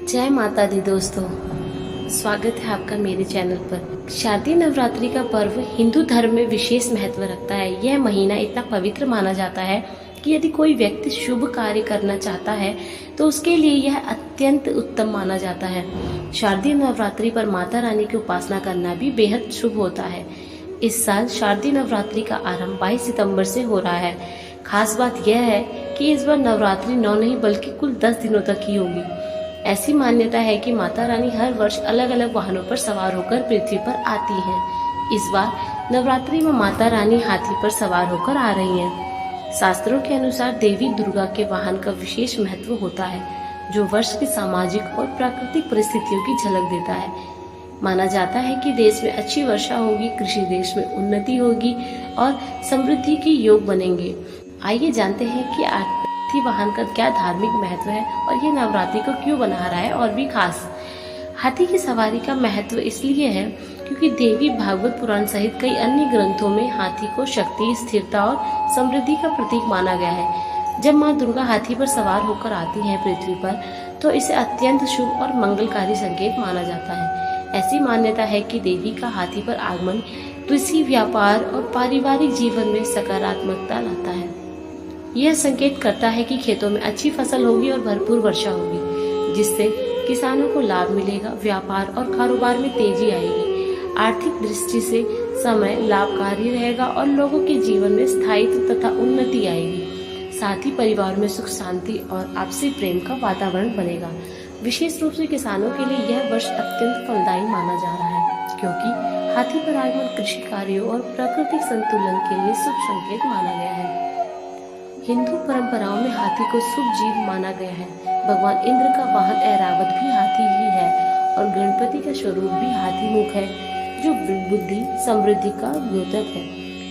जय माता दी दोस्तों, स्वागत है आपका मेरे चैनल पर। शारदीय नवरात्रि का पर्व हिंदू धर्म में विशेष महत्व रखता है। यह महीना इतना पवित्र माना जाता है कि यदि कोई व्यक्ति शुभ कार्य करना चाहता है तो उसके लिए यह अत्यंत उत्तम माना जाता है। शारदीय नवरात्रि पर माता रानी की उपासना करना भी बेहद शुभ होता है। इस साल शारदीय नवरात्रि का आरंभ 22 सितंबर से हो रहा है। खास बात यह है कि इस बार नवरात्रि 9 नहीं बल्कि कुल 10 दिनों तक ही होगी। ऐसी मान्यता है कि माता रानी हर वर्ष अलग अलग वाहनों पर सवार होकर पृथ्वी पर आती हैं। इस बार नवरात्रि में माता रानी हाथी पर सवार होकर आ रही हैं। शास्त्रों के अनुसार देवी दुर्गा के वाहन का विशेष महत्व होता है, जो वर्ष की सामाजिक और प्राकृतिक परिस्थितियों की झलक देता है। माना जाता है कि देश में अच्छी वर्षा होगी, कृषि देश में उन्नति होगी और समृद्धि के योग बनेंगे। आइए जानते हैं कि हाथी वाहन का क्या धार्मिक महत्व है और ये नवरात्रि को क्यों बना रहा है। और भी खास, हाथी की सवारी का महत्व इसलिए है क्योंकि देवी भागवत पुराण सहित कई अन्य ग्रंथों में हाथी को शक्ति, स्थिरता और समृद्धि का प्रतीक माना गया है। जब माँ दुर्गा हाथी पर सवार होकर आती हैं पृथ्वी पर, तो इसे अत्यंत शुभ और मंगलकारी संकेत माना जाता है। ऐसी मान्यता है कि देवी का हाथी पर आगमन कृषि, व्यापार और पारिवारिक जीवन में सकारात्मकता लाता है। यह संकेत करता है कि खेतों में अच्छी फसल होगी और भरपूर वर्षा होगी, जिससे किसानों को लाभ मिलेगा, व्यापार और कारोबार में तेजी आएगी। आर्थिक दृष्टि से समय लाभकारी रहेगा और लोगों के जीवन में स्थायित्व तथा उन्नति आएगी। साथ ही परिवार में सुख, शांति और आपसी प्रेम का वातावरण बनेगा। विशेष रूप से किसानों के लिए यह वर्ष अत्यंत फलदायी माना जा रहा है, क्योंकि हाथी पर आगमन कृषि कार्यों और प्राकृतिक संतुलन के लिए शुभ संकेत माना गया है। हिंदू परंपराओं में हाथी को शुभ जीव माना गया है। भगवान इंद्र का वाहन ऐरावत भी हाथी ही है और गणपति का स्वरूप भी हाथी मुख है, जो बुद्धि, समृद्धि का द्योतक है।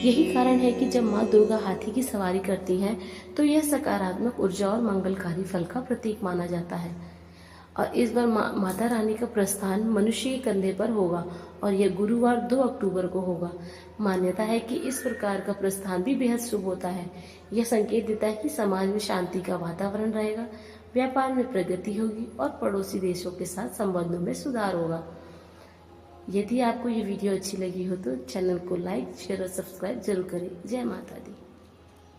यही कारण है कि जब माँ दुर्गा हाथी की सवारी करती हैं, तो यह सकारात्मक ऊर्जा और मंगलकारी फल का प्रतीक माना जाता है। और इस बार माता रानी का प्रस्थान मनुष्य के कंधे पर होगा और यह गुरुवार 2 अक्टूबर को होगा। मान्यता है कि इस प्रकार का प्रस्थान भी बेहद शुभ होता है। यह संकेत देता है कि समाज में शांति का वातावरण रहेगा, व्यापार में प्रगति होगी और पड़ोसी देशों के साथ संबंधों में सुधार होगा। यदि आपको ये वीडियो अच्छी लगी हो तो चैनल को लाइक, शेयर और सब्सक्राइब जरूर करें। जय माता दी।